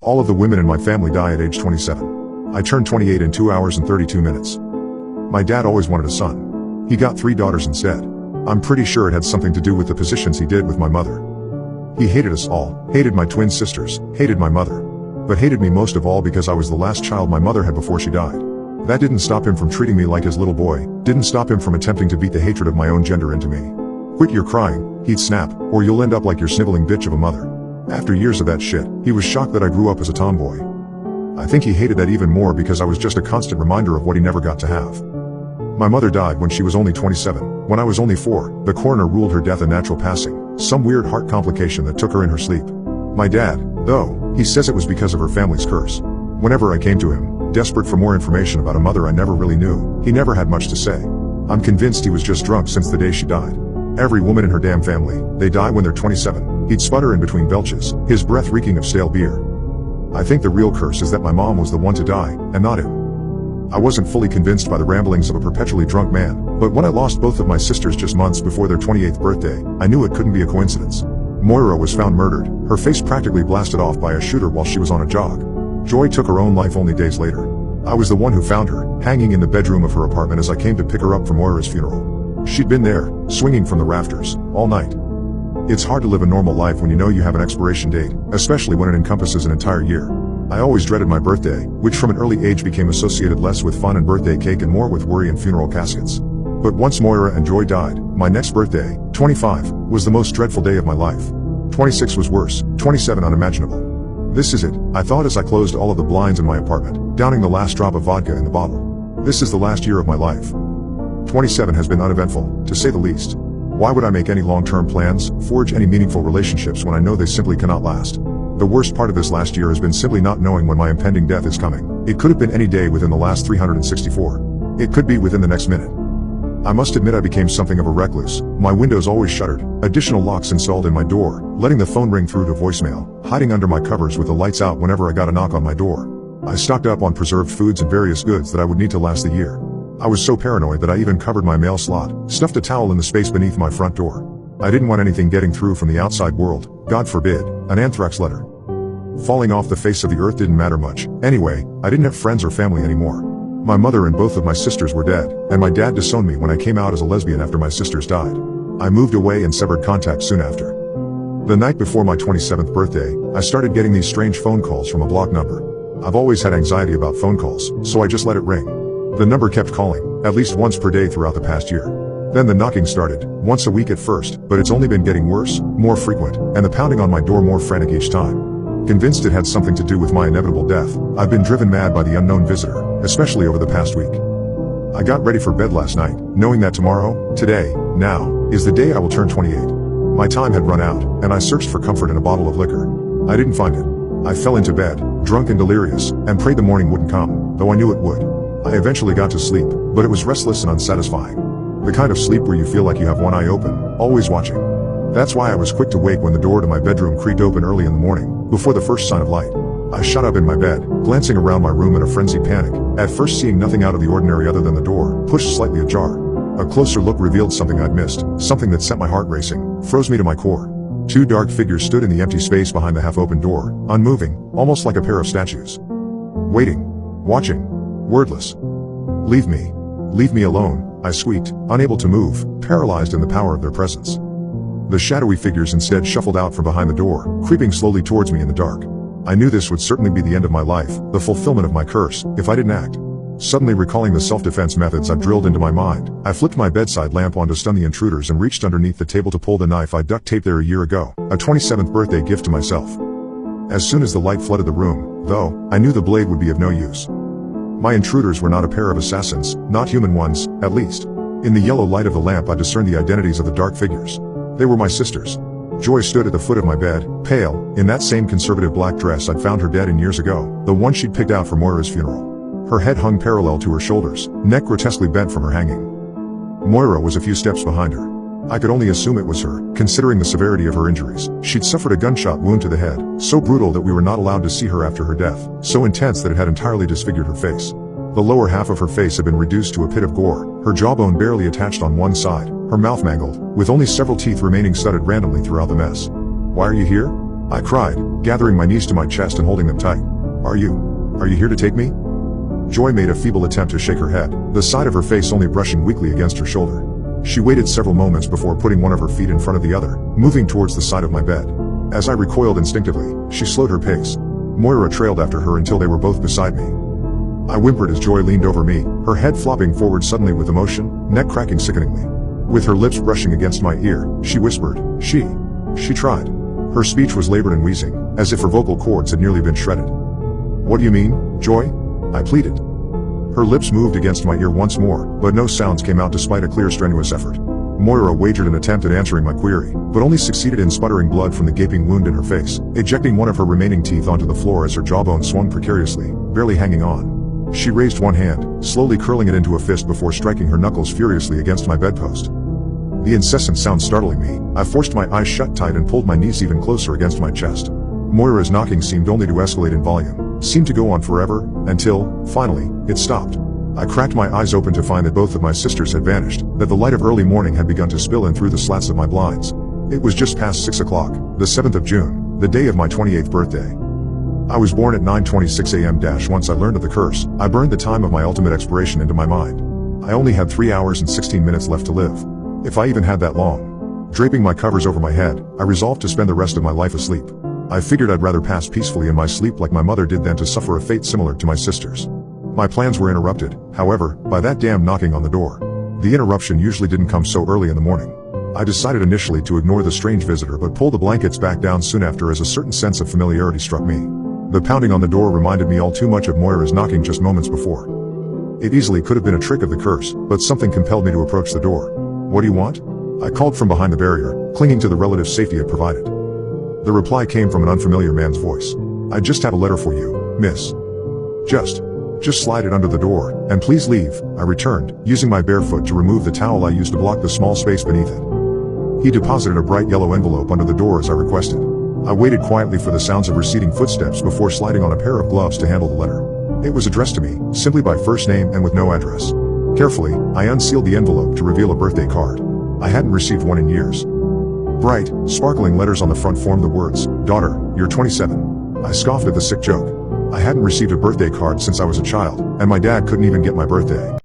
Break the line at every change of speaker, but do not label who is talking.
All of the women in my family die at age 27. I turned 28 in 2 hours and 32 minutes. My dad always wanted a son. He got 3 daughters instead. I'm pretty sure it had something to do with the positions he did with my mother. He hated us all, hated my twin sisters, hated my mother. But hated me most of all because I was the last child my mother had before she died. That didn't stop him from treating me like his little boy, didn't stop him from attempting to beat the hatred of my own gender into me. "Quit your crying," he'd snap, "or you'll end up like your sniveling bitch of a mother." After years of that shit, he was shocked that I grew up as a tomboy. I think he hated that even more because I was just a constant reminder of what he never got to have. My mother died when she was only 27. When I was only 4, the coroner ruled her death a natural passing, some weird heart complication that took her in her sleep. My dad, though, he says it was because of her family's curse. Whenever I came to him, desperate for more information about a mother I never really knew, he never had much to say. I'm convinced he was just drunk since the day she died. Every woman in her damn family, they die when they're 27. He'd sputter in between belches, his breath reeking of stale beer. I think the real curse is that my mom was the one to die, and not him. I wasn't fully convinced by the ramblings of a perpetually drunk man, but when I lost both of my sisters just months before their 28th birthday, I knew it couldn't be a coincidence. Moira was found murdered, her face practically blasted off by a shooter while she was on a jog. Joy took her own life only days later. I was the one who found her, hanging in the bedroom of her apartment as I came to pick her up for Moira's funeral. She'd been there, swinging from the rafters, all night. It's hard to live a normal life when you know you have an expiration date, especially when it encompasses an entire year. I always dreaded my birthday, which from an early age became associated less with fun and birthday cake and more with worry and funeral caskets. But once Moira and Joy died, my next birthday, 25, was the most dreadful day of my life. 26 was worse, 27 unimaginable. This is it, I thought as I closed all of the blinds in my apartment, downing the last drop of vodka in the bottle. This is the last year of my life. 27 has been uneventful, to say the least. Why would I make any long-term plans, forge any meaningful relationships when I know they simply cannot last? The worst part of this last year has been simply not knowing when my impending death is coming. It could have been any day within the last 364. It could be within the next minute. I must admit I became something of a recluse, my windows always shuttered, additional locks installed in my door, letting the phone ring through to voicemail, hiding under my covers with the lights out whenever I got a knock on my door. I stocked up on preserved foods and various goods that I would need to last the year. I was so paranoid that I even covered my mail slot, stuffed a towel in the space beneath my front door. I didn't want anything getting through from the outside world, God forbid, an anthrax letter. Falling off the face of the earth didn't matter much. Anyway, I didn't have friends or family anymore. My mother and both of my sisters were dead, and my dad disowned me when I came out as a lesbian after my sisters died. I moved away and severed contact soon after. The night before my 27th birthday, I started getting these strange phone calls from a blocked number. I've always had anxiety about phone calls, so I just let it ring. The number kept calling, at least once per day throughout the past year. Then the knocking started, once a week at first, but it's only been getting worse, more frequent, and the pounding on my door more frantic each time. Convinced it had something to do with my inevitable death, I've been driven mad by the unknown visitor, especially over the past week. I got ready for bed last night, knowing that tomorrow, today, now, is the day I will turn 28. My time had run out, and I searched for comfort in a bottle of liquor. I didn't find it. I fell into bed, drunk and delirious, and prayed the morning wouldn't come, though I knew it would. I eventually got to sleep, but it was restless and unsatisfying. The kind of sleep where you feel like you have one eye open, always watching. That's why I was quick to wake when the door to my bedroom creaked open early in the morning, before the first sign of light. I shot up in my bed, glancing around my room in a frenzied panic, at first seeing nothing out of the ordinary other than the door, pushed slightly ajar. A closer look revealed something I'd missed, something that sent my heart racing, froze me to my core. 2 dark figures stood in the empty space behind the half-open door, unmoving, almost like a pair of statues. Waiting. Watching. Wordless. Leave me alone, I squeaked, unable to move, paralyzed in the power of their presence. The shadowy figures instead shuffled out from behind the door, creeping slowly towards me in the dark. I knew this would certainly be the end of my life, the fulfillment of my curse, if I didn't act. Suddenly recalling the self-defense methods I'd drilled into my mind, I flipped my bedside lamp on to stun the intruders and reached underneath the table to pull the knife I'd duct taped there a year ago, a 27th birthday gift to myself. As soon as the light flooded the room, though, I knew the blade would be of no use. My intruders were not a pair of assassins, not human ones, at least. In the yellow light of the lamp I discerned the identities of the dark figures. They were my sisters. Joy stood at the foot of my bed, pale, in that same conservative black dress I'd found her dead in years ago, the one she'd picked out for Moira's funeral. Her head hung parallel to her shoulders, neck grotesquely bent from her hanging. Moira was a few steps behind her. I could only assume it was her, considering the severity of her injuries. She'd suffered a gunshot wound to the head, so brutal that we were not allowed to see her after her death, so intense that it had entirely disfigured her face. The lower half of her face had been reduced to a pit of gore, her jawbone barely attached on one side, her mouth mangled, with only several teeth remaining studded randomly throughout the mess. "Why are you here?" I cried, gathering my knees to my chest and holding them tight. Are you here to take me? Joy made a feeble attempt to shake her head, the side of her face only brushing weakly against her shoulder. She waited several moments before putting one of her feet in front of the other, moving towards the side of my bed. As I recoiled instinctively, she slowed her pace. Moira trailed after her until they were both beside me. I whimpered as Joy leaned over me, her head flopping forward suddenly with emotion, neck cracking sickeningly. With her lips brushing against my ear, she whispered, She tried. Her speech was labored and wheezing, as if her vocal cords had nearly been shredded. What do you mean, Joy? I pleaded. Her lips moved against my ear once more, but no sounds came out despite a clear strenuous effort. Moira wagered an attempt at answering my query, but only succeeded in sputtering blood from the gaping wound in her face, ejecting one of her remaining teeth onto the floor as her jawbone swung precariously, barely hanging on. She raised one hand, slowly curling it into a fist before striking her knuckles furiously against my bedpost. The incessant sound startling me, I forced my eyes shut tight and pulled my niece even closer against my chest. Moira's knocking seemed only to escalate in volume, seemed to go on forever, until, finally, it stopped. I cracked my eyes open to find that both of my sisters had vanished, that the light of early morning had begun to spill in through the slats of my blinds. It was just past 6 o'clock, the 7th of June, the day of my 28th birthday. I was born at 9:26 a.m. Once I learned of the curse, I burned the time of my ultimate expiration into my mind. I only had 3 hours and 16 minutes left to live. If I even had that long. Draping my covers over my head, I resolved to spend the rest of my life asleep. I figured I'd rather pass peacefully in my sleep like my mother did than to suffer a fate similar to my sister's. My plans were interrupted, however, by that damn knocking on the door. The interruption usually didn't come so early in the morning. I decided initially to ignore the strange visitor but pulled the blankets back down soon after as a certain sense of familiarity struck me. The pounding on the door reminded me all too much of Moira's knocking just moments before. It easily could have been a trick of the curse, but something compelled me to approach the door. What do you want? I called from behind the barrier, clinging to the relative safety it provided. The reply came from an unfamiliar man's voice. I just have a letter for you, miss. Just slide it under the door, and please leave, I returned, using my bare foot to remove the towel I used to block the small space beneath it. He deposited a bright yellow envelope under the door as I requested. I waited quietly for the sounds of receding footsteps before sliding on a pair of gloves to handle the letter. It was addressed to me, simply by first name and with no address. Carefully, I unsealed the envelope to reveal a birthday card. I hadn't received one in years. Bright, sparkling letters on the front formed the words, "Daughter, you're 27. I scoffed at the sick joke. I hadn't received a birthday card since I was a child, and my dad couldn't even get my birthday.